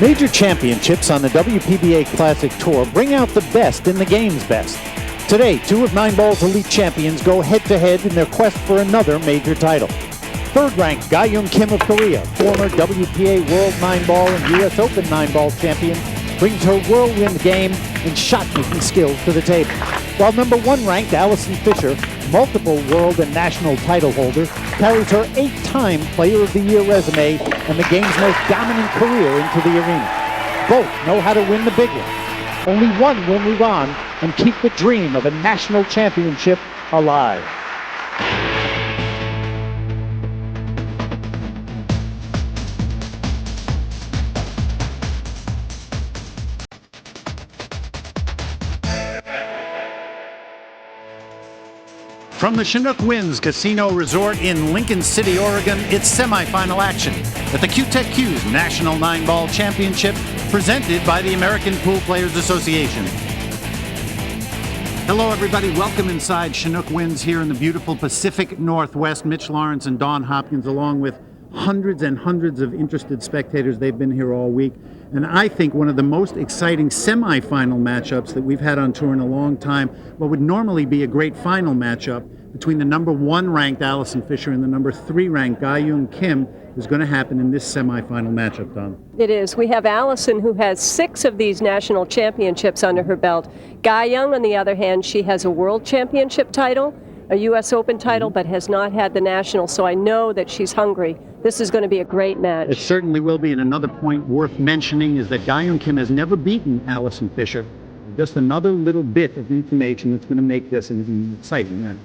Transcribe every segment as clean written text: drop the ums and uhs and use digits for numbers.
Major championships on the WPBA Classic Tour bring out the best in the game's best. Today, 2 of 9-ball's elite champions go head-to-head in their quest for another major title. Third-ranked Ga-Young Kim of Korea, former WPA World 9-ball and U.S. Open 9-ball champion, brings her whirlwind game and shot-making skills to the table. While number 1-ranked Allison Fisher, multiple world and national title holder, carries her 8-time Player of the Year resume and the game's most dominant career into the arena. Both know how to win the big one. Only one will move on and keep the dream of a national championship alive. From the Chinook Winds Casino Resort in Lincoln City, Oregon, it's semifinal action at the Q-Tech-Q's National 9-Ball Championship, presented by the American Pool Players Association. Hello, everybody. Welcome inside Chinook Winds here in the beautiful Pacific Northwest. Mitch Lawrence and Dawn Hopkins, along with hundreds and hundreds of interested spectators. They've been here all week. And I think one of the most exciting semifinal matchups that we've had on tour in a long time, what would normally be a great final matchup between the number 1-ranked Allison Fisher and the number 3-ranked Ga-Young Kim, is going to happen in this semifinal matchup, Don. It is. We have Allison, who has 6 of these national championships under her belt. Ga-Young, on the other hand, she has a world championship title, a U.S. Open title, but has not had the national, so I know that she's hungry. This is going to be a great match. It certainly will be, and another point worth mentioning is that Ga-Young Kim has never beaten Allison Fisher. Just another little bit of information that's going to make this an exciting match.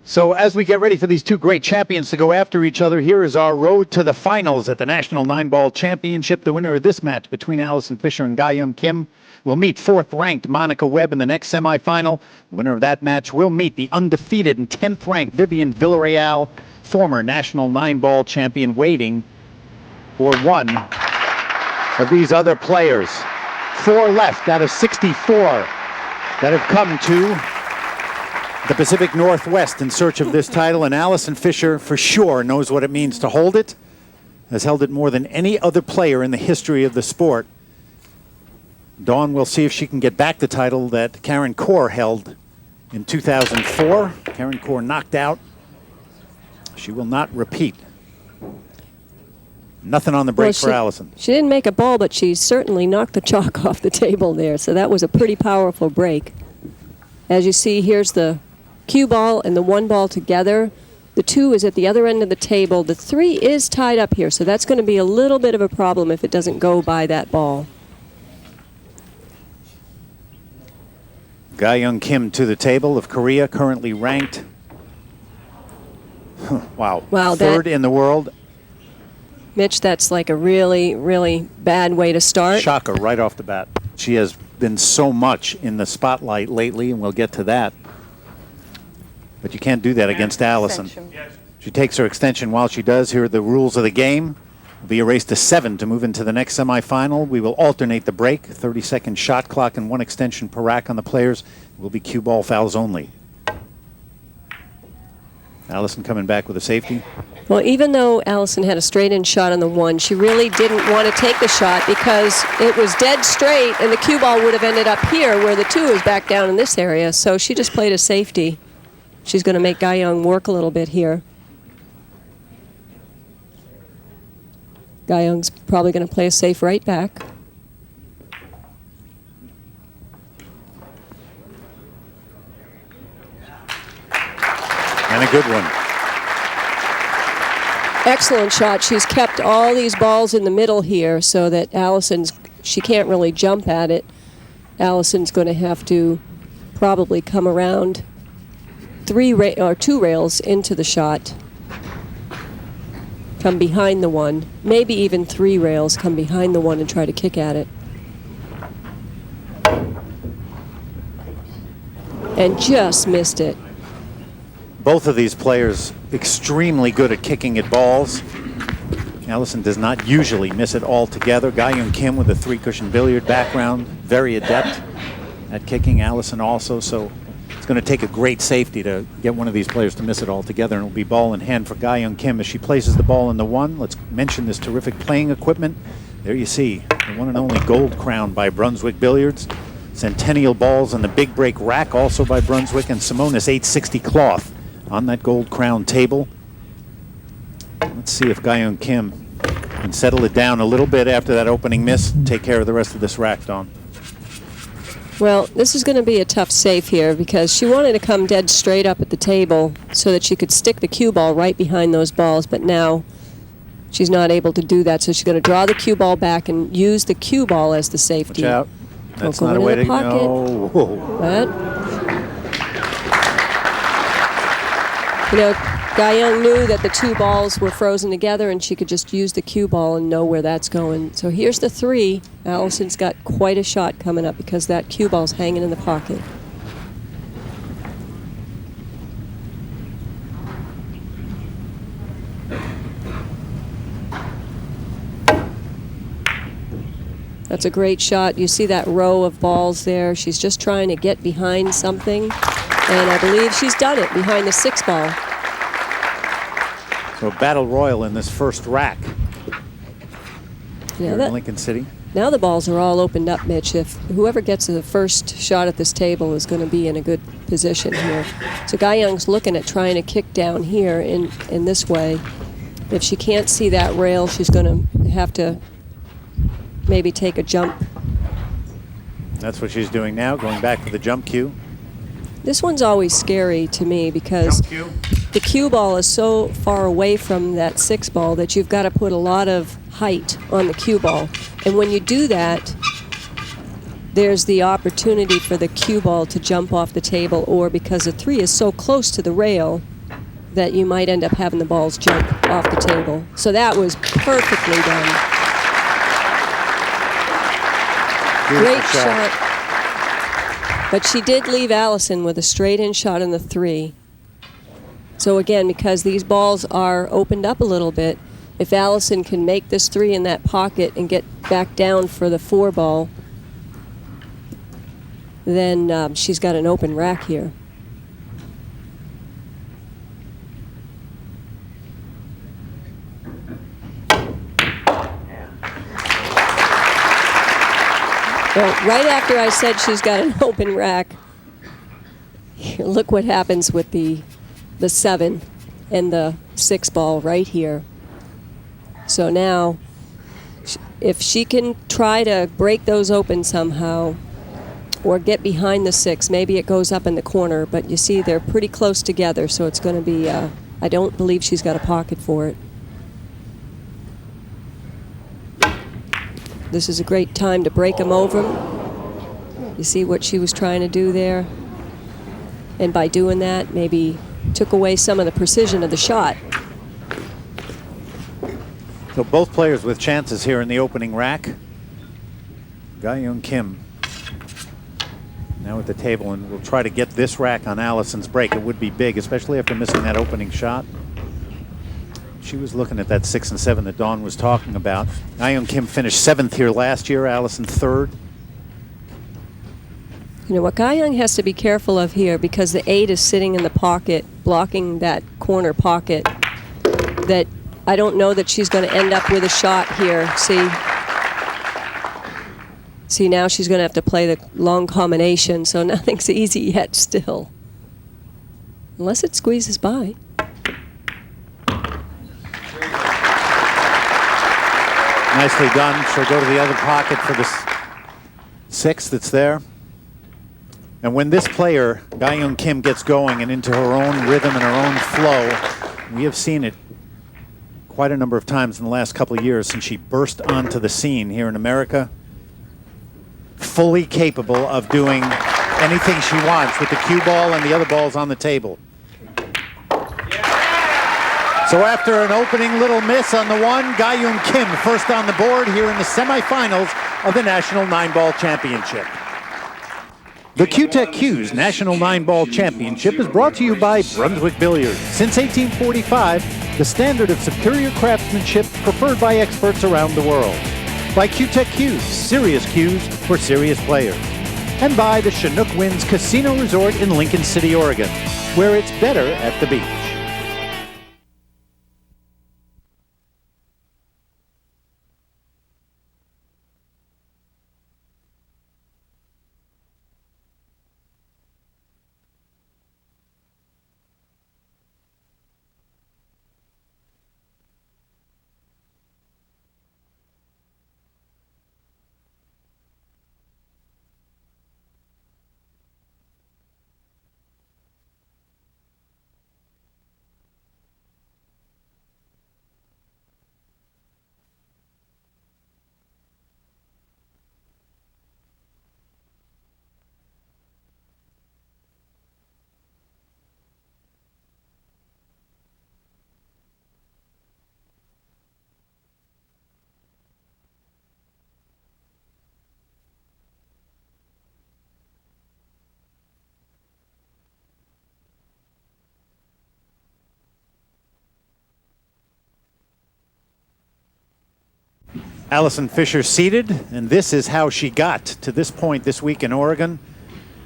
So as we get ready for these 2 great champions to go after each other, here is our road to the finals at the National 9-Ball Championship. The winner of this match between Allison Fisher and Ga-Young Kim will meet 4th-ranked Monica Webb in the next semifinal. The winner of that match will meet the undefeated and 10th-ranked Vivian Villarreal, former National 9-Ball champion, waiting for one of these other players. 4 left out of 64 that have come to the Pacific Northwest in search of this title, and Allison Fisher for sure knows what it means to hold it, has held it more than any other player in the history of the sport. Dawn will see if she can get back the title that Karen Corr held in 2004. Karen Corr knocked out. She will not repeat. Nothing on the break for Allison. She didn't make a ball, but she certainly knocked the chalk off the table there, so that was a pretty powerful break. As you see, here's the cue ball and the 1 ball together. The 2 is at the other end of the table. The 3 is tied up here, so that's going to be a little bit of a problem if it doesn't go by that ball. Ga-Young Kim to the table of Korea, currently ranked wow, 3rd in the world. Mitch, that's like a really, really bad way to start. Shocker right off the bat. She has been so much in the spotlight lately, and we'll get to that. But you can't do that against Allison. She takes her extension while she does. Here are the rules of the game. It'll be a race to 7 to move into the next semifinal. We will alternate the break, 30-second shot clock and 1 extension per rack on the players. It will be cue ball fouls only. Allison coming back with a safety. Well, even though Allison had a straight-in shot on the 1, she really didn't want to take the shot because it was dead straight, and the cue ball would have ended up here where the 2 is back down in this area. So she just played a safety. She's going to make Ga-Young work a little bit here. Ga-Young's probably going to play a safe right back. And a good one. Excellent shot. She's kept all these balls in the middle here so that she can't really jump at it. Allison's going to have to probably come around 2 rails into the shot. Come behind the 1. Maybe even 3 rails, come behind the 1 and try to kick at it. And just missed it. Both of these players extremely good at kicking at balls. Allison does not usually miss it altogether. Ga-Young Kim with a 3-cushion billiard background, very adept at kicking. Allison also, so it's going to take a great safety to get one of these players to miss it altogether, and it'll be ball in hand for Ga-Young Kim as she places the ball in the one. Let's mention this terrific playing equipment. There you see the one and only Gold Crown by Brunswick Billiards. Centennial balls on the big break rack, also by Brunswick, and Simonis 860 cloth on that Gold Crown table. Let's see if Ga-Young Kim can settle it down a little bit after that opening miss and take care of the rest of this rack, Dawn. Well, this is going to be a tough save here because she wanted to come dead straight up at the table so that she could stick the cue ball right behind those balls, but now she's not able to do that, so she's going to draw the cue ball back and use the cue ball as the safety. Watch out. That's not a way to go. But, you know, Ga-Young knew that the two balls were frozen together and she could just use the cue ball and know where that's going. So here's the three. Allison's got quite a shot coming up because that cue ball's hanging in the pocket. That's a great shot. You see that row of balls there. She's just trying to get behind something. And I believe she's done it behind the 6 ball. So battle royal in this first rack here in Lincoln City. Now the balls are all opened up, Mitch. If whoever gets the first shot at this table is going to be in a good position here. So Ga-Young's looking at trying to kick down here in this way. If she can't see that rail, she's going to have to maybe take a jump. That's what she's doing now, going back to the jump cue. This one's always scary to me because the cue ball is so far away from that 6 ball that you've got to put a lot of height on the cue ball. And when you do that, there's the opportunity for the cue ball to jump off the table, or because the 3 is so close to the rail that you might end up having the balls jump off the table. So that was perfectly done. Great shot. But she did leave Allison with a straight-in shot in the 3. So again, because these balls are opened up a little bit, if Allison can make this 3 in that pocket and get back down for the 4 ball, then she's got an open rack here. Well, right after I said she's got an open rack, look what happens with the 7 and the 6 ball right here. So now, if she can try to break those open somehow or get behind the 6, maybe it goes up in the corner, but you see they're pretty close together, so it's going to be, I don't believe she's got a pocket for it. This is a great time to break them over. You see what she was trying to do there? And by doing that, maybe took away some of the precision of the shot. So both players with chances here in the opening rack. Ga-Young Kim now at the table, and we'll try to get this rack on Allison's break. It would be big, especially after missing that opening shot. She was looking at that 6 and 7 that Dawn was talking about. Ga-Young Kim finished 7th here last year, Allison 3rd. You know what Ga-Young has to be careful of here, because the 8 is sitting in the pocket, blocking that corner pocket, that I don't know that she's going to end up with a shot here. See, now she's going to have to play the long combination, so nothing's easy yet still. Unless it squeezes by. Nicely done. She'll go to the other pocket for the 6 that's there. And when this player, Ga-Young Kim, gets going and into her own rhythm and her own flow, we have seen it quite a number of times in the last couple of years since she burst onto the scene here in America. Fully capable of doing anything she wants with the cue ball and the other balls on the table. So after an opening little miss on the 1, Ga-Young Kim first on the board here in the semifinals of the National 9-Ball Championship. The Q-Tech Q's National 9-Ball Championship is brought to you by Brunswick Billiards. Since 1845, the standard of superior craftsmanship preferred by experts around the world. By Q-Tech Q's, serious cues for serious players. and by the Chinook Winds Casino Resort in Lincoln City, Oregon, where it's better at the beach. Allison Fisher seated, and this is how she got to this point this week in Oregon.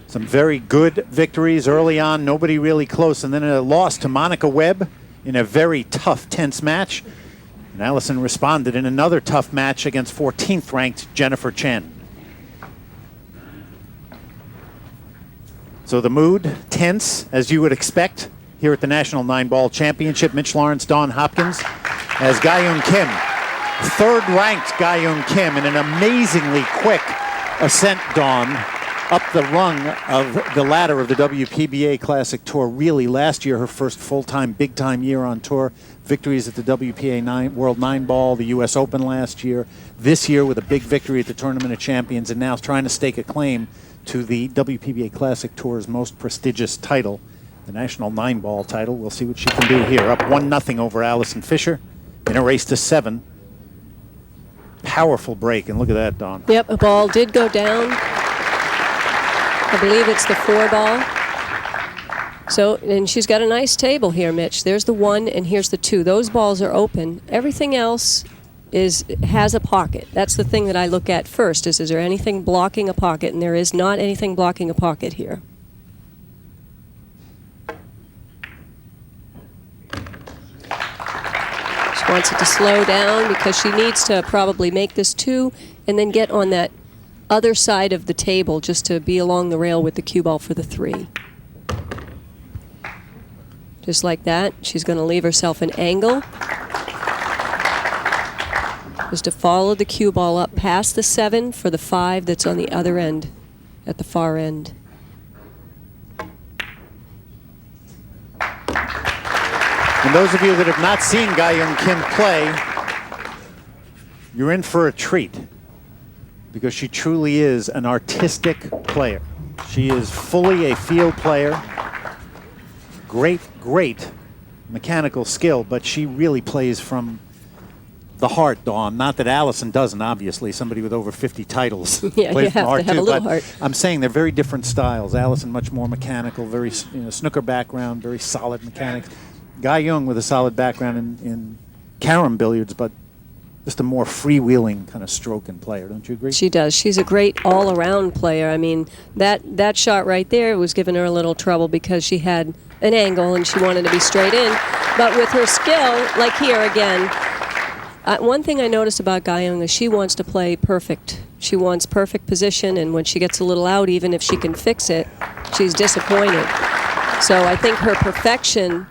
Some very good victories early on, nobody really close, and then a loss to Monica Webb in a very tough, tense match. And Allison responded in another tough match against 14th ranked Jennifer Chen. So the mood, tense, as you would expect, here at the National 9-Ball Championship. Mitch Lawrence, Dawn Hopkins, as Ga-Eun Kim, third-ranked Ga-Eun Kim, in an amazingly quick ascent, Dawn, up the rung of the ladder of the WPBA Classic Tour. Really, last year, her first full-time, big-time year on tour. Victories at the WPA World 9-Ball, the U.S. Open last year. This year with a big victory at the Tournament of Champions, and now trying to stake a claim to the WPBA Classic Tour's most prestigious title, the National 9-Ball title. We'll see what she can do here. Up 1-0 over Allison Fisher in a race to 7. Powerful break, and look at that, Dawn. Yep, a ball did go down. I believe it's the 4 ball. So, and she's got a nice table here, Mitch. There's the 1 and here's the 2. Those balls are open. Everything else has a pocket. That's the thing that I look at first, is there anything blocking a pocket? And there is not anything blocking a pocket here. She wants it to slow down because she needs to probably make this 2 and then get on that other side of the table just to be along the rail with the cue ball for the 3. Just like that. She's going to leave herself an angle. Just to follow the cue ball up past the 7 for the 5 that's on the other end, at the far end. And those of you that have not seen Ga-Eun Kim play, you're in for a treat, because she truly is an artistic player. She is fully a field player. Great mechanical skill, but she really plays from the heart, Dawn. Not that Allison doesn't, obviously. Somebody with over 50 titles Yeah, plays you from the have heart to have too. a little But heart. I'm saying they're very different styles. Allison much more mechanical, very snooker background, very solid mechanics. Ga-Eun with a solid background in carom billiards, but just a more freewheeling kind of stroking player. Don't you agree? She does. She's a great all-around player. I mean, that shot right there was giving her a little trouble because she had an angle and she wanted to be straight in. But with her skill, like here again, one thing I noticed about Ga-Eun is she wants to play perfect. She wants perfect position, and when she gets a little out, even if she can fix it, she's disappointed. So I think her perfection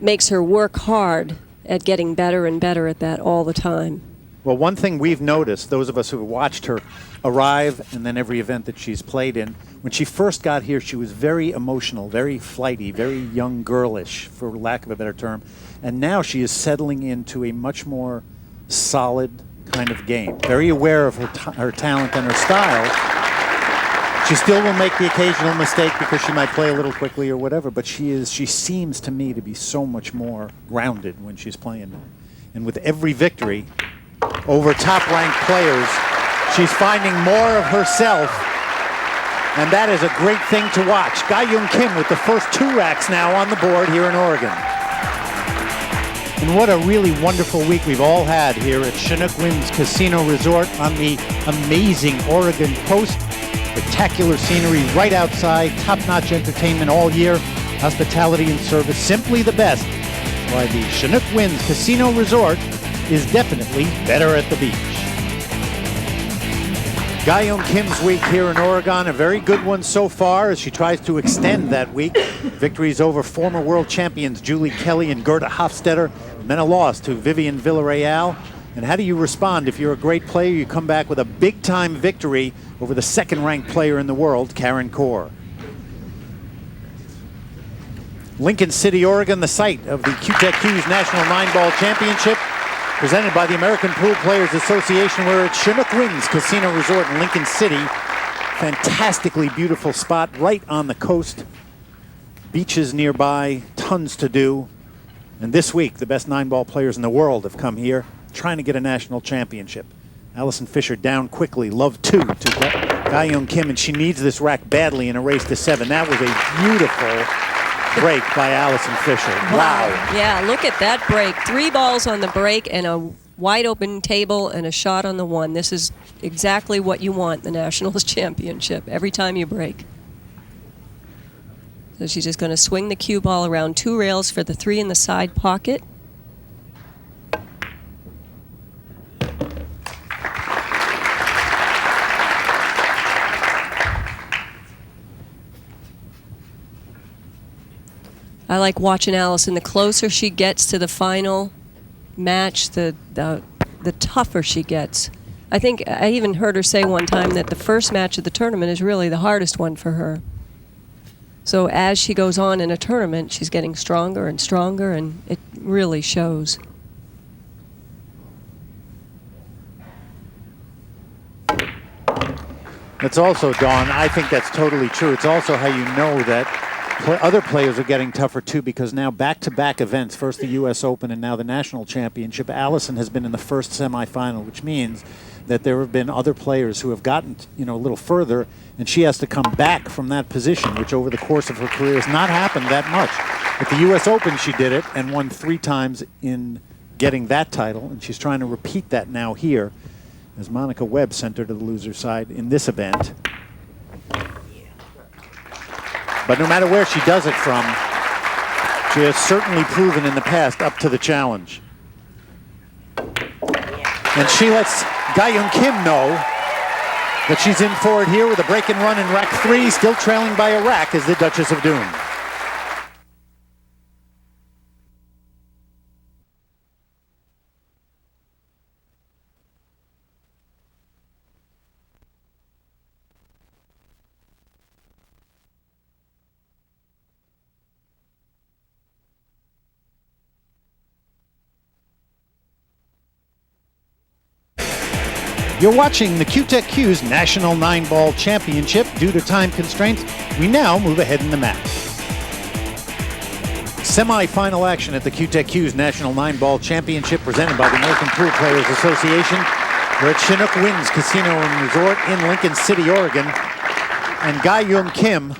makes her work hard at getting better and better at that all the time. Well, one thing we've noticed, those of us who have watched her arrive and then every event that she's played in, when she first got here, she was very emotional, very flighty, very young girlish, for lack of a better term. And now she is settling into a much more solid kind of game. Very aware of her talent and her style. She still will make the occasional mistake because she might play a little quickly or whatever, but she seems to me to be so much more grounded when she's playing. And with every victory over top-ranked players, she's finding more of herself, and that is a great thing to watch. Ga-Eun Kim with the first 2 racks now on the board here in Oregon. And what a really wonderful week we've all had here at Chinook Winds Casino Resort on the amazing Oregon coast. Spectacular scenery right outside, top-notch entertainment all year, hospitality and service simply the best. That's why the Chinook Winds Casino Resort is definitely better at the beach. Ga-Yeon Kim's week here in Oregon, a very good one so far as she tries to extend that week. Victories over former world champions Julie Kelly and Gerda Hofstetter, and then a loss to Vivian Villarreal. And how do you respond if you're a great player? You come back with a big-time victory over the second-ranked player in the world, Karen Corr. Lincoln City, Oregon, the site of the Q-Tech Q's National 9-Ball Championship, presented by the American Pool Players Association. We're at Chinook Winds Casino Resort in Lincoln City. Fantastically beautiful spot right on the coast. Beaches nearby, tons to do. And this week, the best 9-ball players in the world have come here trying to get a national championship. Allison Fisher down quickly, love 2 to Ga-Yeon Kim, and she needs this rack badly in a race to 7. That was a beautiful break by Allison Fisher. Wow. Yeah, look at that break. 3 balls on the break and a wide open table and a shot on the 1. This is exactly what you want, the Nationals Championship, every time you break. So she's just going to swing the cue ball around 2 rails for the 3 in the side pocket. I like watching Allison. The closer she gets to the final match, the tougher she gets. I think I even heard her say one time that the first match of the tournament is really the hardest one for her. So as she goes on in a tournament, she's getting stronger and stronger, and it really shows. It's also, Dawn, I think that's totally true. It's also how you know that other players are getting tougher too, because now back-to-back events, first the U.S. Open and now the National Championship. Allison has been in the first semifinal, which means that there have been other players who have gotten, a little further, and she has to come back from that position, which over the course of her career has not happened that much. At the U.S. Open, she did it and won 3 times in getting that title, and she's trying to repeat that now here as Monica Webb sent her to the loser side in this event. But no matter where she does it from, she has certainly proven in the past up to the challenge. And she lets Ga-Yeon Kim know that she's in for it here with a break and run in rack 3, still trailing by a rack as the Duchess of Doom. You're watching the Q-Tech Q's National 9-Ball Championship. Due to time constraints, we now move ahead in the match. Semi-final action at the Q-Tech Q's National 9-Ball Championship presented by the American Pool Players Association. We're at Chinook Winds Casino and Resort in Lincoln City, Oregon. And Ga-Yeon Kim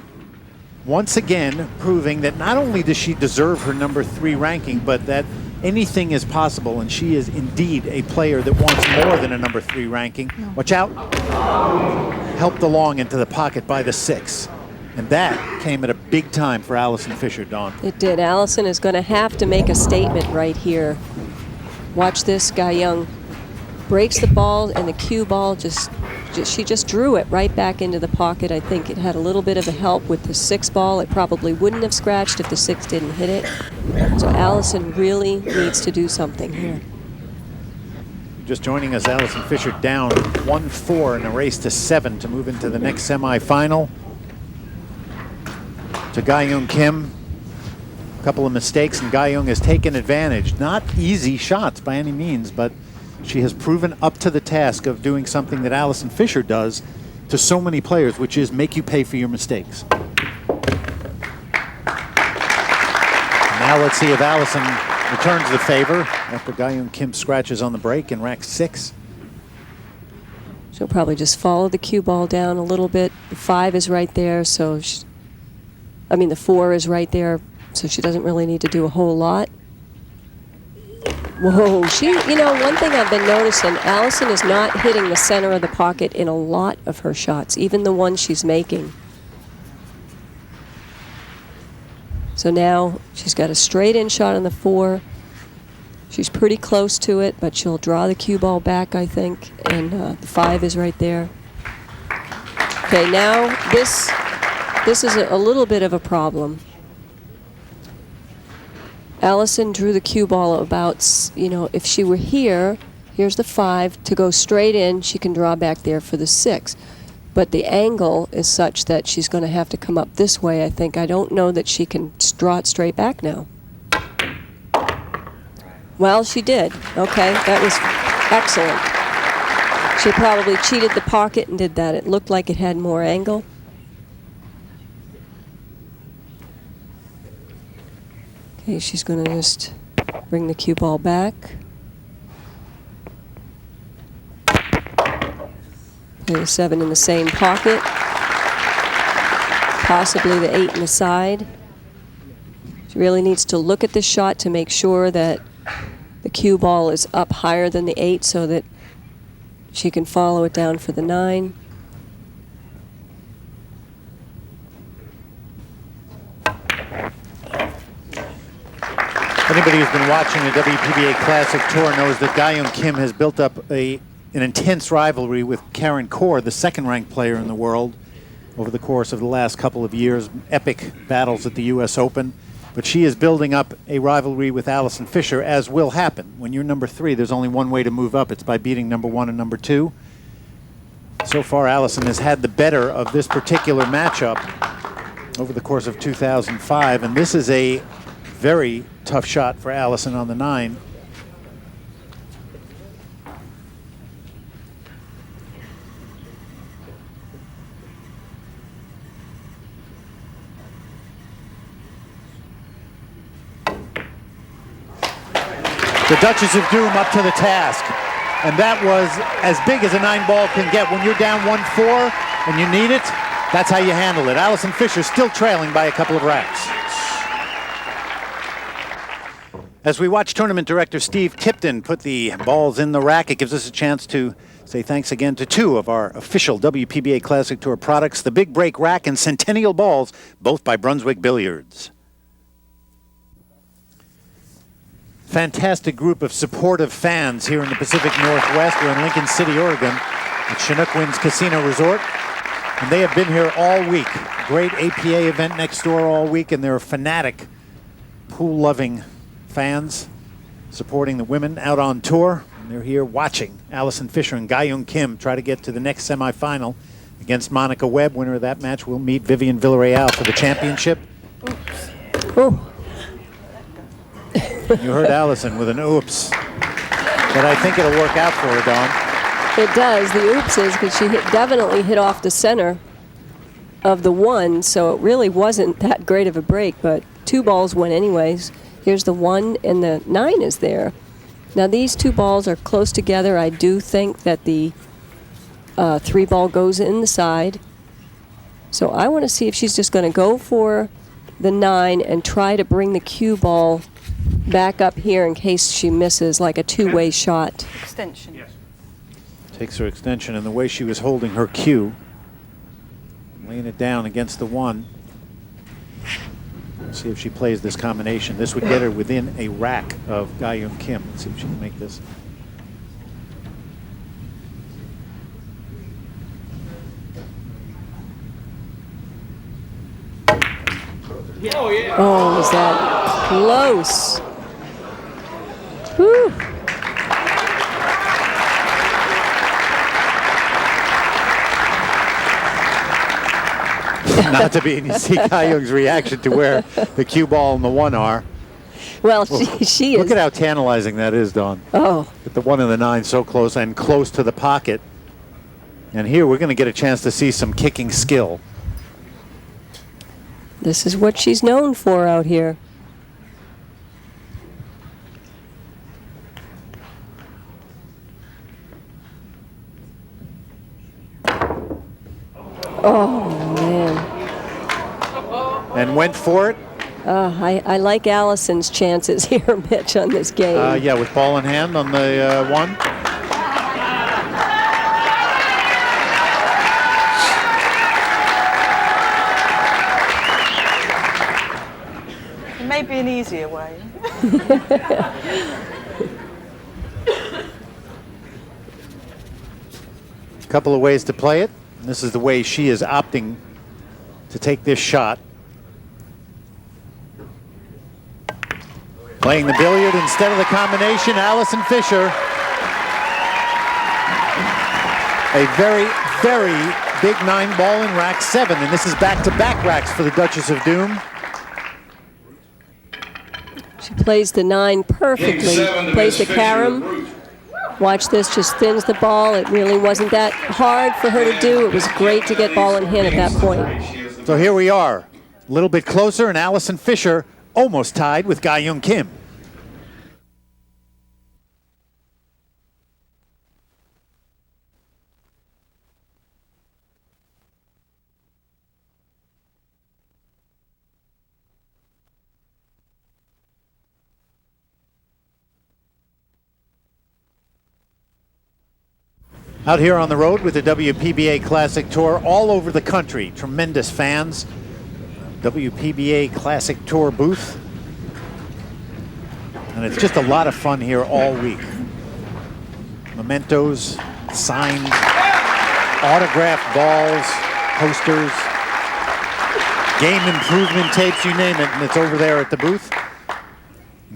once again proving that not only does she deserve her number 3 ranking, but that anything is possible, and she is indeed a player that wants more than a number 3 ranking. Watch out. Helped along into the pocket by the 6. And that came at a big time for Allison Fisher, Dawn. It did. Allison is going to have to make a statement right here. Watch this. Ga-Yeon breaks the ball, and the cue ball she just drew it right back into the pocket. I think it had a little bit of a help with the 6 ball. It probably wouldn't have scratched if the 6 didn't hit it. So Allison really needs to do something here. Just joining us, Allison Fisher down 1-4 in a race to 7 to move into the next semifinal. To Ga-Yeon Kim. A couple of mistakes, and Ga-Yeon has taken advantage. Not easy shots by any means, but she has proven up to the task of doing something that Allison Fisher does to so many players, which is make you pay for your mistakes. Now let's see if Allison returns the favor after Ga-Yeon Kim scratches on the break in rack 6. She'll probably just follow the cue ball down a little bit. The 5 is right there, so the 4 is right there, so she doesn't really need to do a whole lot. Whoa, one thing I've been noticing, Allison is not hitting the center of the pocket in a lot of her shots, even the ones she's making. So now she's got a straight in shot on the 4. She's pretty close to it, but she'll draw the cue ball back, I think, and the 5 is right there. Okay, now this is a little bit of a problem. Allison drew the cue ball about, if she were here, here's the 5, to go straight in, she can draw back there for the 6. But the angle is such that she's going to have to come up this way, I think. I don't know that she can draw it straight back now. Well, she did. Okay, that was excellent. She probably cheated the pocket and did that. It looked like it had more angle. Okay, she's going to just bring the cue ball back. Play the 7 in the same pocket. Possibly the 8 in the side. She really needs to look at this shot to make sure that the cue ball is up higher than the 8 so that she can follow it down for the 9. Anybody who's been watching the WPBA Classic Tour knows that Ga-Yeon Kim has built up an intense rivalry with Karen Khor, the second-ranked player in the world, over the course of the last couple of years. Epic battles at the U.S. Open. But she is building up a rivalry with Allison Fisher, as will happen. When you're number 3, there's only one way to move up. It's by beating number 1 and number 2. So far, Allison has had the better of this particular matchup over the course of 2005, and this is a very tough shot for Allison on the 9. The Duchess of Doom up to the task. And that was as big as a 9-ball can get. When you're down 1-4 and you need it, that's how you handle it. Allison Fisher still trailing by a couple of racks. As we watch tournament director Steve Tipton put the balls in the rack, it gives us a chance to say thanks again to 2 of our official WPBA Classic Tour products, the Big Break Rack and Centennial Balls, both by Brunswick Billiards. Fantastic group of supportive fans here in the Pacific Northwest. We're in Lincoln City, Oregon, at Chinook Winds Casino Resort. And they have been here all week. Great APA event next door all week, and they're fanatic, pool-loving fans supporting the women out on tour. And they're here watching Allison Fisher and Ga-Yeon Kim try to get to the next semifinal against Monica Webb. Winner of that match will meet Vivian Villarreal for the championship. Oh. You heard Allison with an oops. But I think it'll work out for her, Dawn. It does. The oops is because she definitely hit off the center of the 1, so it really wasn't that great of a break, but 2 balls went anyways. Here's the 1, and the 9 is there. Now these 2 balls are close together. I do think that the 3 ball goes in the side. So I want to see if she's just going to go for the 9 and try to bring the cue ball back up here in case she misses, like a 2-way shot. Extension. Yes. Takes her extension, and the way she was holding her cue, laying it down against the 1. See if she plays this combination. This would get her within a rack of Ga-Yeon Kim. Let's see if she can make this. Oh, yeah. Oh, is that close? Whew. Not to be, and you see Ga-Yeon's reaction to where the cue ball and the 1 are. Well, she is. Look at how tantalizing that is, Dawn. Oh. With the 1 and the 9 so close and close to the pocket. And here we're going to get a chance to see some kicking skill. This is what she's known for out here. Oh, man. And went for it. I like Allison's chances here, Mitch, on this game. Yeah, with ball in hand on the one. It may be an easier way. Couple of ways to play it. And this is the way she is opting to take this shot. Playing the billiard instead of the combination, Allison Fisher. A very, very big 9-ball in rack 7, and this is back-to-back racks for the Duchess of Doom. She plays the 9 perfectly, plays the carom. Watch this, just thins the ball. It really wasn't that hard for her to do. It was great to get ball in hand at that point. So here we are, a little bit closer, and Allison Fisher almost tied with Ga-Young Kim. Out here on the road with the WPBA Classic Tour all over the country. Tremendous fans. WPBA Classic Tour booth. And it's just a lot of fun here all week. Mementos, signed, autographed balls, posters, game improvement tapes, you name it, and it's over there at the booth.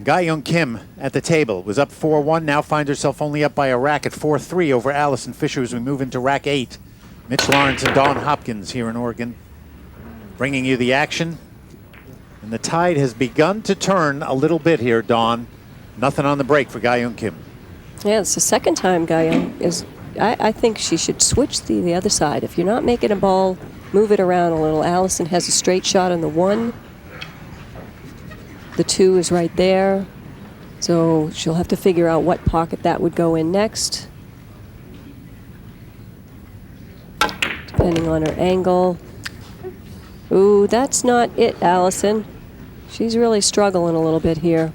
Ga-Young Kim at the table was up 4-1, now finds herself only up by a rack at 4-3 over Allison Fisher as we move into rack 8. Mitch Lawrence and Dawn Hopkins here in Oregon, bringing you the action. And the tide has begun to turn a little bit here, Dawn. Nothing on the break for Ga-Young Kim. Yeah, it's the second time Ga-Young is. I think she should switch the other side. If you're not making a ball, move it around a little. Allison has a straight shot on the 1. The 2 is right there. So she'll have to figure out what pocket that would go in next, depending on her angle. Ooh, that's not it, Allison. She's really struggling a little bit here.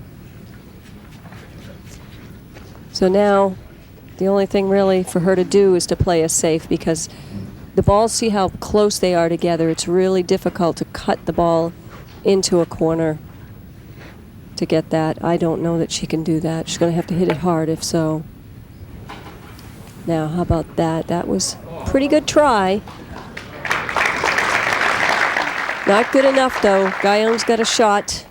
So now the only thing really for her to do is to play us safe, because the balls, see how close they are together. It's really difficult to cut the ball into a corner to get that. I don't know that she can do that. She's going to have to hit it hard if so. Now, how about that? That was a pretty good try. Not good enough, though. Ga-Young's got a shot.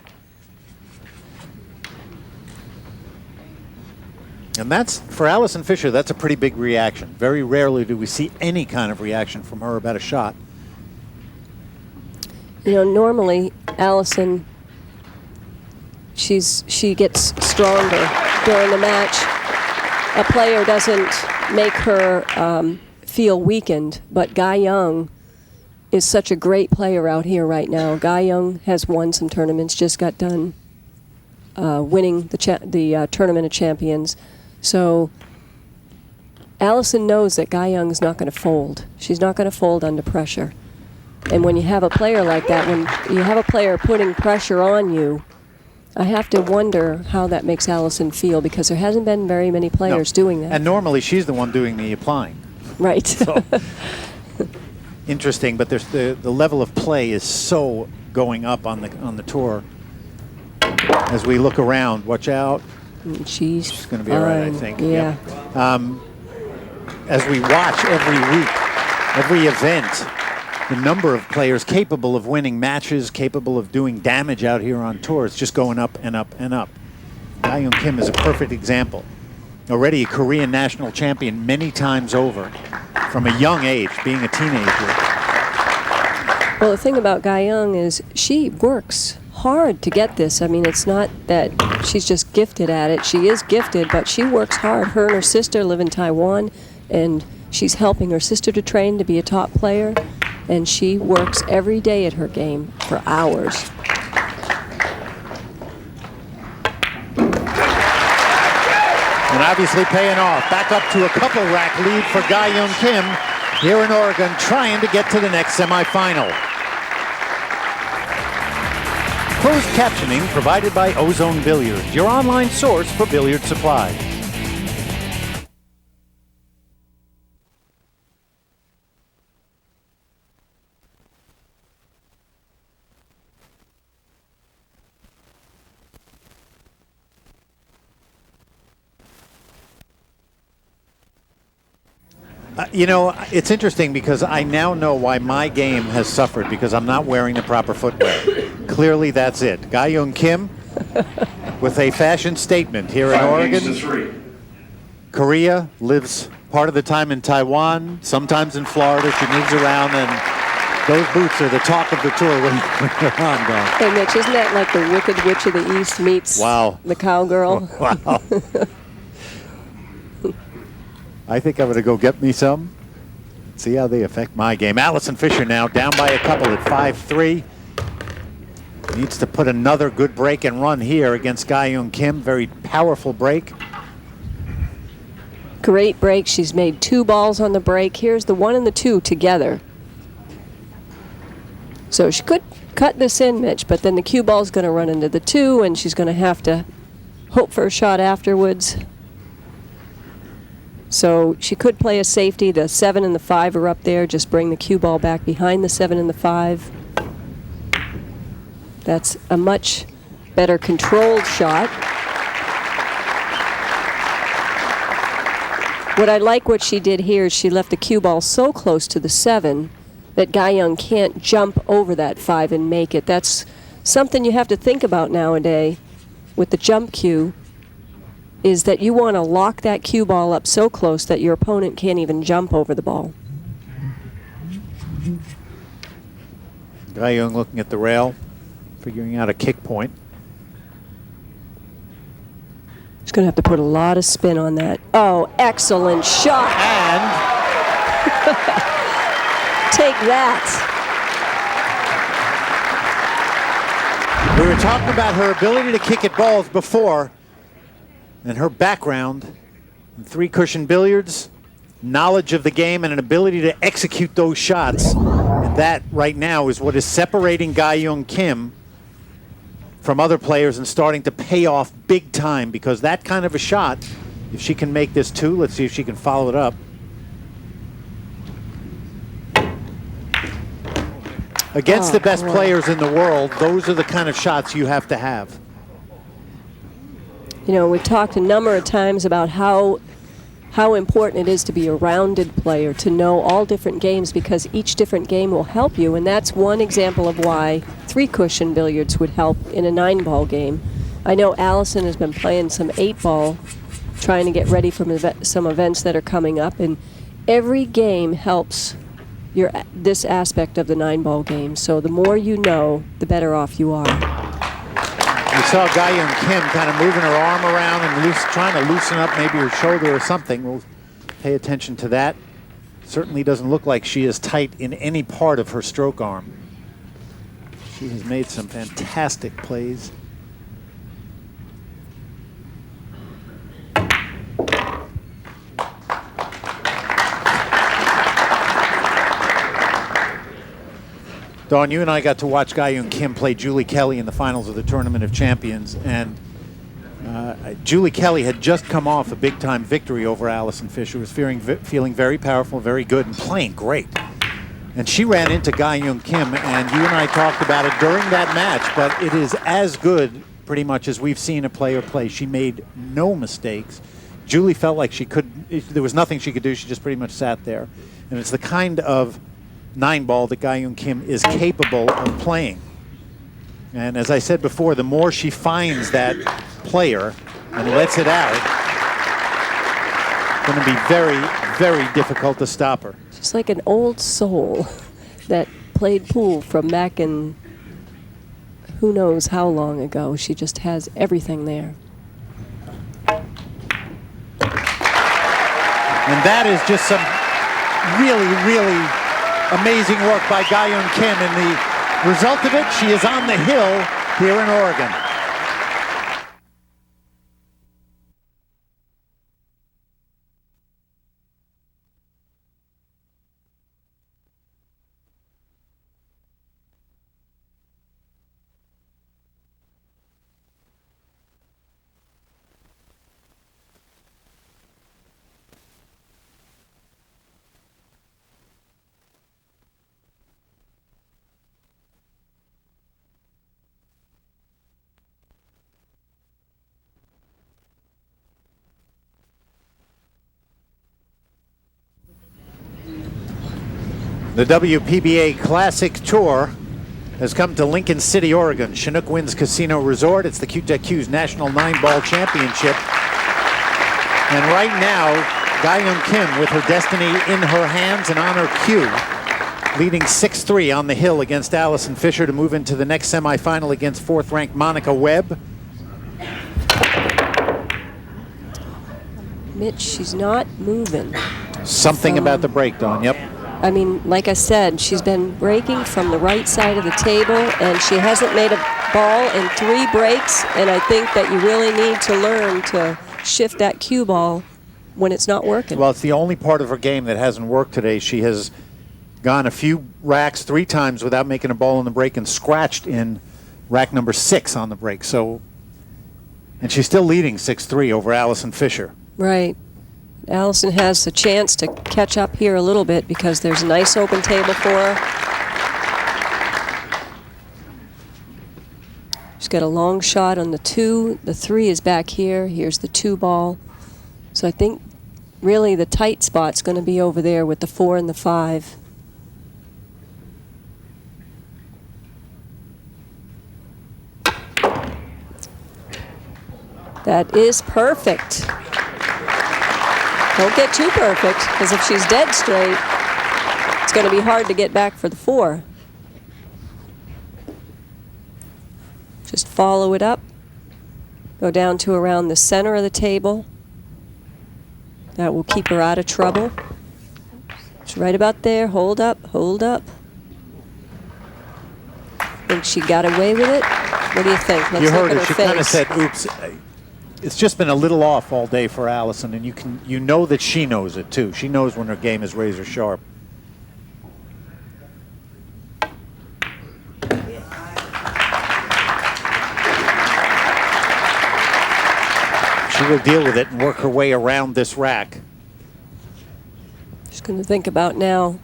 And that's, for Allison Fisher, that's a pretty big reaction. Very rarely do we see any kind of reaction from her about a shot. You know, normally, Allison, she gets stronger during the match. A player doesn't make her feel weakened, but Ga-Young is such a great player out here right now. Ga-Young has won some tournaments, just got done winning the Tournament of Champions. So Allison knows that Ga-Young is not going to fold. She's not going to fold under pressure. And when you have a player like that, when you have a player putting pressure on you, I have to wonder how that makes Allison feel, because there hasn't been very many players doing that. And normally she's the one doing the applying. Right. So, interesting, but there's the level of play is so going up on the tour. As we look around, watch out. She's going to be all right, I think. Yeah. As we watch every week, every event, the number of players capable of winning matches, capable of doing damage out here on tour, it's just going up and up and up. Ga-Young Kim is a perfect example. Already a Korean national champion many times over, from a young age, being a teenager. Well, the thing about Ga-Young is she works hard to get this. I mean, it's not that she's just gifted at it. She is gifted, but she works hard. Her and her sister live in Taiwan, and she's helping her sister to train to be a top player, and she works every day at her game for hours. And obviously paying off. Back up to a couple rack lead for Ga-Young Kim here in Oregon, trying to get to the next semifinal. Closed captioning provided by Ozone Billiards, your online source for billiard supplies. You know, it's interesting because I now know why my game has suffered because I'm not wearing the proper footwear. Clearly, that's it. Ga-Young Kim with a fashion statement here in 5 games to Oregon. 3. Korea, lives part of the time in Taiwan, sometimes in Florida. She moves around, and those boots are the talk of the tour when you're on, Don. Hey, Mitch, isn't that like the Wicked Witch of the East meets the cowgirl? Wow. I think I'm going to go get me some. See how they affect my game. Allison Fisher now down by a couple at 5-3. Needs to put another good break and run here against Ga-Young Kim. Very powerful break. Great break. She's made 2 balls on the break. Here's the 1 and the 2 together. So she could cut this in, Mitch, but then the cue ball's going to run into the 2, and she's going to have to hope for a shot afterwards. So she could play a safety. The 7 and the 5 are up there. Just bring the cue ball back behind the 7 and the 5. That's a much better controlled shot. What I like what she did here is she left the cue ball so close to the 7 that Ga-Young can't jump over that 5 and make it. That's something you have to think about nowadays with the jump cue, is that you want to lock that cue ball up so close that your opponent can't even jump over the ball. Ga-Young looking at the rail, figuring out a kick point. She's going to have to put a lot of spin on that. Oh, excellent shot. And take that. we were talking about her ability to kick at balls before, and her background in 3-cushion billiards, knowledge of the game, and an ability to execute those shots. And that right now is what is separating Ga-Young Kim from other players and starting to pay off big time, because that kind of a shot, if she can make this 2, let's see if she can follow it up. Against the best players in the world, those are the kind of shots you have to have. You know, we've talked a number of times about how important it is to be a rounded player, to know all different games, because each different game will help you, and that's one example of why 3-cushion billiards would help in a 9-ball game. I know Allison has been playing some 8-ball, trying to get ready for some events that are coming up, and every game helps this aspect of the 9-ball game. So the more you know, the better off you are. We saw Ga-Young Kim kind of moving her arm around and trying to loosen up maybe her shoulder or something. We'll pay attention to that. Certainly doesn't look like she is tight in any part of her stroke arm. She has made some fantastic plays. Dawn, you and I got to watch Ga-Young Kim play Julie Kelly in the finals of the Tournament of Champions, and Julie Kelly had just come off a big-time victory over Allison Fisher, was feeling very powerful, very good, and playing great. And she ran into Ga-Young Kim, and you and I talked about it during that match, but it is as good pretty much as we've seen a player play. She made no mistakes. Julie felt like there was nothing she could do. She just pretty much sat there. And it's the kind of 9-ball that Ga-Young Kim is capable of playing. And as I said before, the more she finds that player and lets it out, it's going to be very, very difficult to stop her. She's like an old soul that played pool from back in who knows how long ago. She just has everything there. And that is just some really, really amazing work by Ga-Young Kim, and the result of it, she is on the hill here in Oregon. The WPBA Classic Tour has come to Lincoln City, Oregon. Chinook Winds Casino Resort. It's the Q-Tech-Q's National 9-Ball Championship. And right now, Ga-Young Kim with her destiny in her hands and on her cue, leading 6-3 on the hill against Allison Fisher to move into the next semifinal against 4th-ranked Monica Webb. Mitch, she's not moving. Something about the break, Dawn. Yep. I mean, like I said, she's been breaking from the right side of the table, and she hasn't made a ball in 3 breaks, and I think that you really need to learn to shift that cue ball when it's not working. Well, it's the only part of her game that hasn't worked today. She has gone a few racks 3 times without making a ball in the break and scratched in rack number 6 on the break. So, and she's still leading 6-3 over Allison Fisher. Right. Allison has a chance to catch up here a little bit because there's a nice open table for her. She's got a long shot on the 2. The 3 is back here. Here's the 2 ball. So I think really the tight spot's going to be over there with the 4 and the 5. That is perfect. Don't get too perfect, because if she's dead straight, it's going to be hard to get back for the 4. Just follow it up. Go down to around the center of the table. That will keep her out of trouble. It's right about there. Hold up, hold up. Think she got away with it? What do you think? Let's You look heard at her. She face. kind of said, oops. It's just been a little off all day for Allison, and you know that she knows it too. She knows when her game is razor sharp. She will deal with it and work her way around this rack. She's going to think about now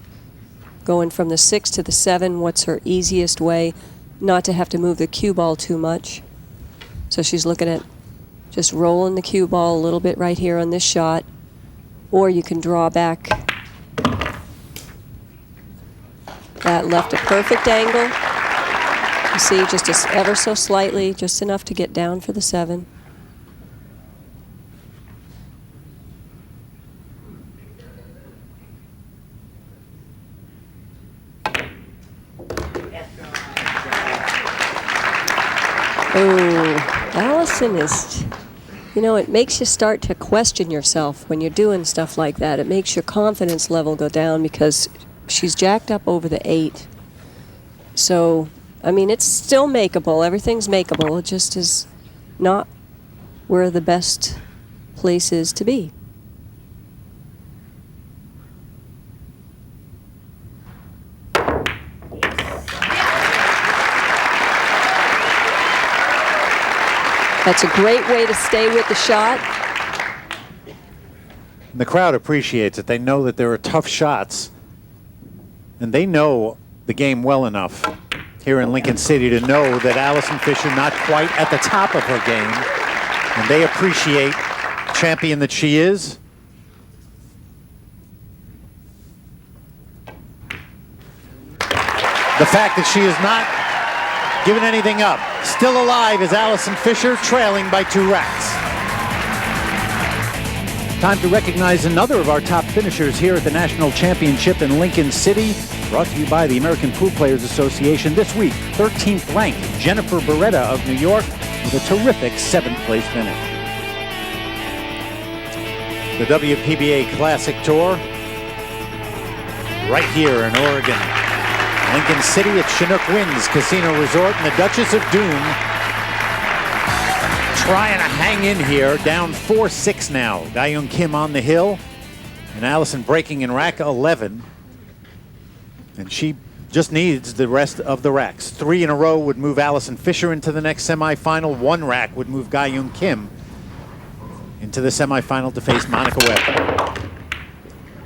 going from the 6 to the 7. What's her easiest way not to have to move the cue ball too much? So she's looking at just rolling the cue ball a little bit right here on this shot, or you can draw back. That left a perfect angle. You see, just ever so slightly, just enough to get down for the 7. Oh, Allison is, you know, it makes you start to question yourself when you're doing stuff like that. It makes your confidence level go down because she's jacked up over the 8. So, I mean, it's still makeable. Everything's makeable. It just is not where the best place is to be. That's a great way to stay with the shot. The crowd appreciates it. They know that there are tough shots, and they know the game well enough here in Lincoln City to know that Allison Fisher not quite at the top of her game, and they appreciate the champion that she is. The fact that she is not giving anything up. Still alive is Allison Fisher, trailing by 2 racks. Time to recognize another of our top finishers here at the National Championship in Lincoln City. Brought to you by the American Pool Players Association. This week, 13th ranked Jennifer Beretta of New York with a terrific 7th place finish. The WPBA Classic Tour right here in Oregon. Lincoln City at Chinook Winds Casino Resort, and the Duchess of Doom trying to hang in here, down 4-6 now. Ga-Young Kim on the hill, and Allison breaking in rack 11. And she just needs the rest of the racks. 3 in a row would move Allison Fisher into the next semifinal. 1 rack would move Ga-Young Kim into the semifinal to face Monica Webb.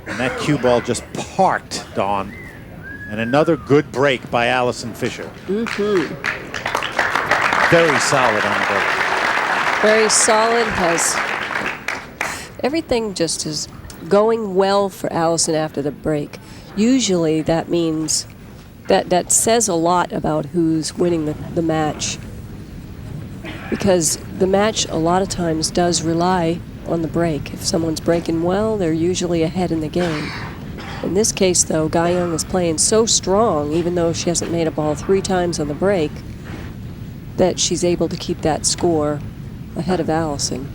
And that cue ball just parked, Dawn. And another good break by Allison Fisher. Very solid on the break. Very solid. Has everything just is going well for Allison after the break. usually that means that says a lot about who's winning the match. Because the match a lot of times does rely on the break. If someone's breaking well, they're usually ahead in the game. In this case, though, Ga-young is playing so strong, even though she hasn't made a ball 3 times on the break, that she's able to keep that score ahead of Allison.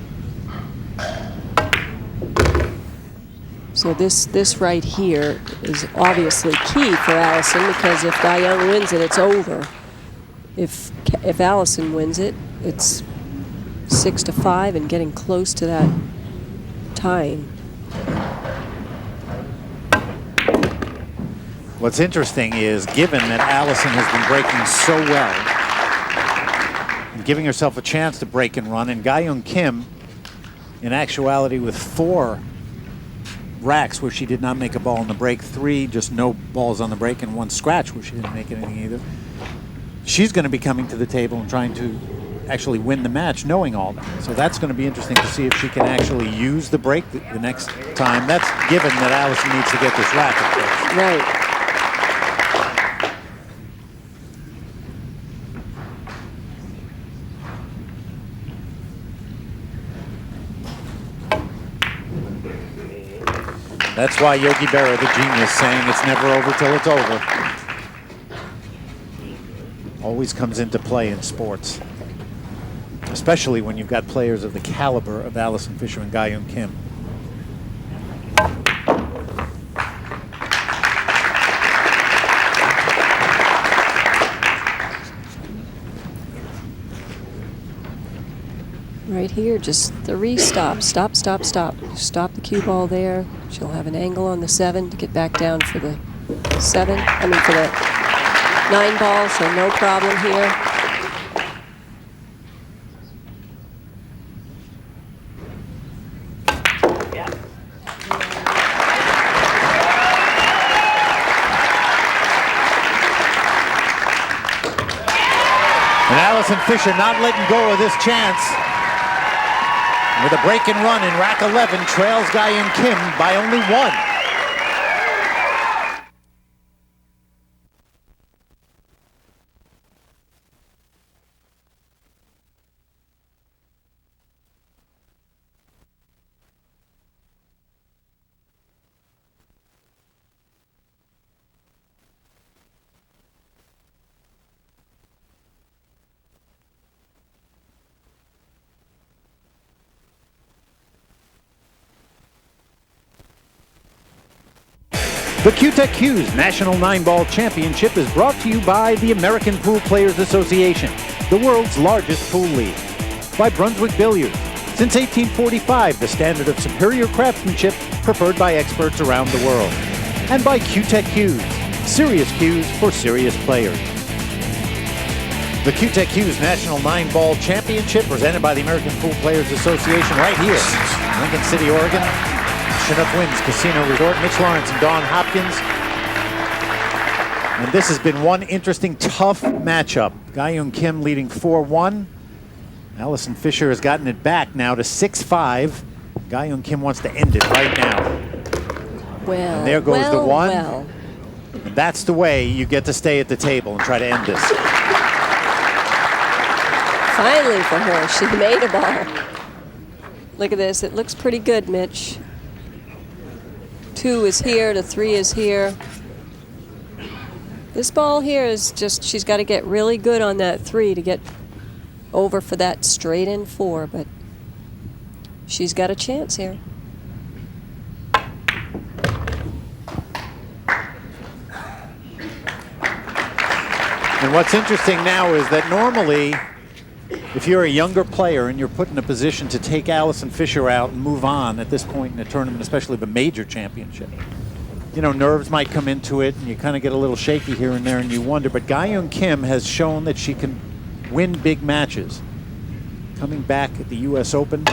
So this right here is obviously key for Allison, because if Ga-young wins it, it's over. If Allison wins it, it's 6-5 and getting close to that tying. What's interesting is, given that Allison has been breaking so well and giving herself a chance to break and run, and Ga-young Kim, in actuality, with 4 racks where she did not make a ball on the break, 3 just no balls on the break, and 1 scratch where she didn't make anything either, she's going to be coming to the table and trying to actually win the match, knowing all that. So that's going to be interesting to see if she can actually use the break the next time. That's given that Allison needs to get this rack, of course. Right. That's why Yogi Berra, the genius, saying it's never over till it's over, always comes into play in sports, especially when you've got players of the caliber of Allison Fisher and Ga-young Kim. Right here, just 3 stops. Stop, stop, stop. Stop the cue ball there. She'll have an angle on the 7 to get back down for the 7. I mean, for the 9 ball, so no problem here. And Allison Fisher not letting go of this chance. With a break and run in rack 11, trails Ga-young Kim by only 1. The Q-Tech Q's National 9-Ball Championship is brought to you by the American Pool Players Association, the world's largest pool league. By Brunswick Billiards, since 1845, the standard of superior craftsmanship preferred by experts around the world. And by Q-Tech Q's, serious cues for serious players. The Q-Tech Q's National 9-Ball Championship, presented by the American Pool Players Association, right here in Lincoln City, Oregon. Chinook Winds Casino Resort. Mitch Lawrence and Dawn Hopkins. And this has been one interesting, tough matchup. Ga-young Kim leading 4-1. Allison Fisher has gotten it back now to 6-5. Ga-young Kim wants to end it right now. Well, And there goes the 1. Well. And that's the way you get to stay at the table and try to end this. Finally for her, she made a ball. Look at this, it looks pretty good, Mitch. 2 is here, the 3 is here. This ball here is just, she's got to get really good on that 3 to get over for that straight in 4, but she's got a chance here. And what's interesting now is that normally, if you're a younger player and you're put in a position to take Allison Fisher out and move on at this point in a tournament, especially the major championship, you know, nerves might come into it and you kind of get a little shaky here and there and you wonder. But Ga-young Kim has shown that she can win big matches. Coming back at the U.S. Open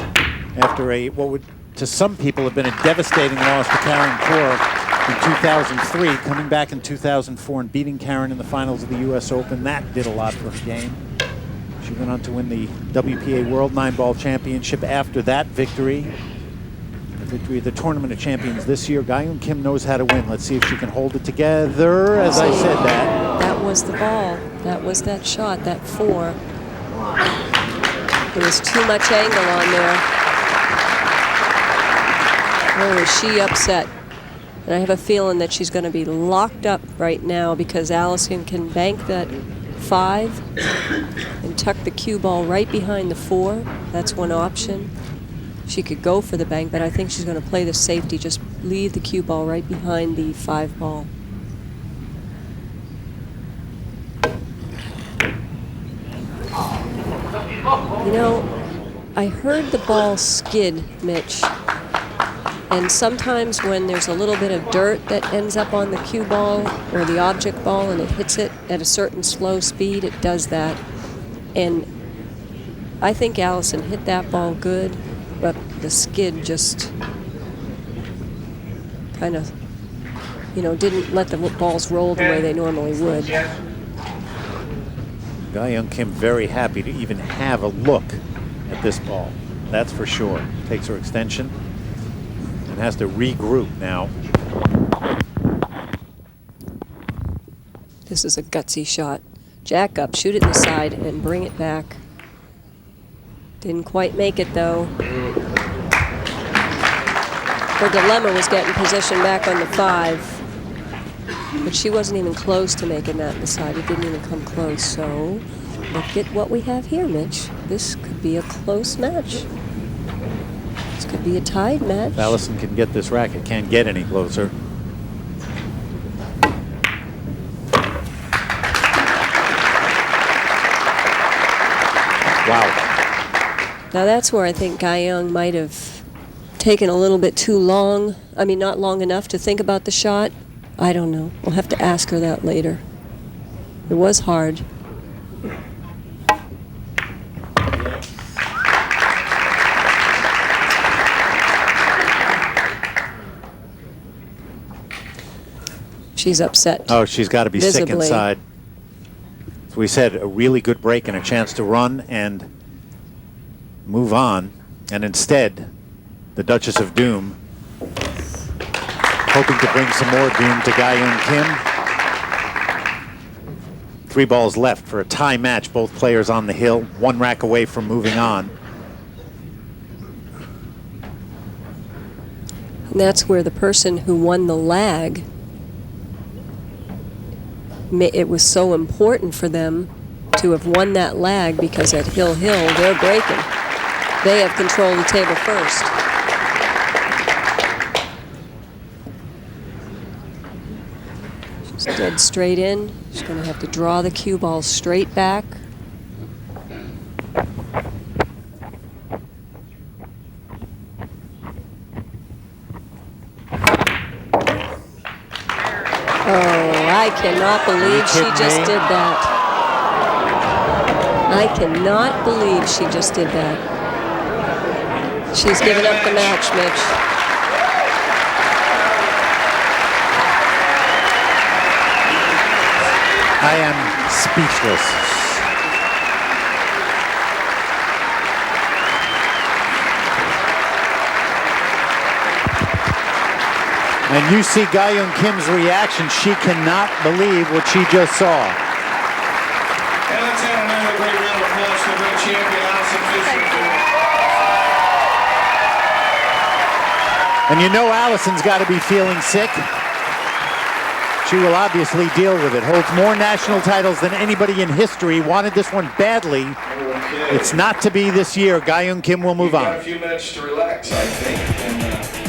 after what would to some people have been a devastating loss to Karen Corr in 2003, coming back in 2004 and beating Karen in the finals of the U.S. Open. That did a lot for her game. She went on to win the WPA World 9-Ball Championship after that victory. victory of the Tournament of Champions this year. Ga-Yeon Kim knows how to win. Let's see if she can hold it together. As I said that. That was the ball. That was that shot, that 4. There was too much angle on there. Oh, is she upset? And I have a feeling that she's going to be locked up right now because Allison can bank that 5 and tuck the cue ball right behind the 4. That's one option. She could go for the bank, but I think she's going to play the safety, just leave the cue ball right behind the 5 ball. You know, I heard the ball skid, Mitch. And sometimes when there's a little bit of dirt that ends up on the cue ball or the object ball and it hits it at a certain slow speed, it does that. And I think Allison hit that ball good, but the skid just kind of, didn't let the balls roll the way they normally would. Ga-Yeon Kim very happy to even have a look at this ball. That's for sure. Takes her extension and has to regroup now. This is a gutsy shot. Jack up, shoot it in the side, and bring it back. Didn't quite make it, though. Her dilemma was getting position back on the 5. But she wasn't even close to making that in the side. It didn't even come close. So look at what we have here, Mitch. This could be a close match. This could be a tied match. If Allison can get this racket, can't get any closer. Wow. Now that's where I think Ga-Yeon might have taken a little bit too long. I mean, not long enough to think about the shot. I don't know. We'll have to ask her that later. It was hard. She's upset. Oh, she's got to be sick Visibly. inside. As we said, a really good break and a chance to run and move on. And instead, the Duchess of Doom hoping to bring some more doom to Ga-Yeon Kim. 3 balls left for a tie match. Both players on the hill, 1 rack away from moving on. And that's where the person who won the lag, it was so important for them to have won that lag because at Hill Hill, they're breaking. They have control of the table first. She's dead straight in. She's going to have to draw the cue ball straight back. I cannot believe she just did that. I cannot believe she just did that. She's given up the match, Mitch. I am speechless. And you see Ga-Yeon Kim's reaction. She cannot believe what she just saw. And let's have another great round of applause for the great champion, Allison Fisher. And you know Allison's got to be feeling sick. She will obviously deal with it. Holds more national titles than anybody in history. Wanted this one badly. It's not to be this year. Ga-Yeon Kim will move Got on. a few minutes to relax, I think.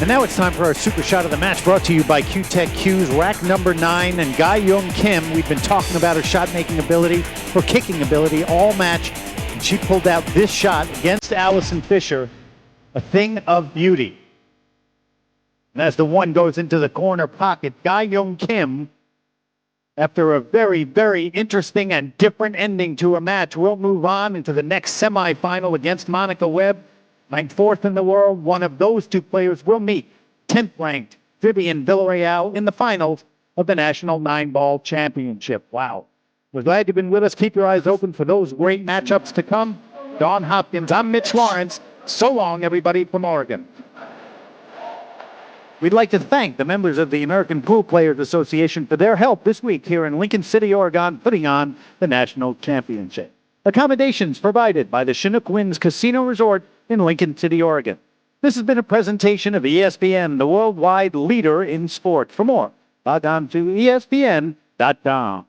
And now it's time for our super shot of the match, brought to you by Q-Tech Q's rack number 9. And Ga-Yeon Kim, we've been talking about her shot-making ability, her kicking ability all match. And she pulled out this shot against Allison Fisher, a thing of beauty. And as the one goes into the corner pocket, Ga-Yeon Kim, after a very, very interesting and different ending to a match, will move on into the next semifinal against Monica Webb. Ranked 4th in the world, one of those 2 players will meet 10th ranked Vivian Villarreal in the finals of the National 9-Ball Championship. Wow. We're glad you've been with us. Keep your eyes open for those great matchups to come. Dawn Hopkins, I'm Mitch Lawrence. So long, everybody from Oregon. We'd like to thank the members of the American Pool Players Association for their help this week here in Lincoln City, Oregon, putting on the national championship. Accommodations provided by the Chinook Winds Casino Resort in Lincoln City, Oregon. This has been a presentation of ESPN, the worldwide leader in sport. For more, log on to ESPN.com.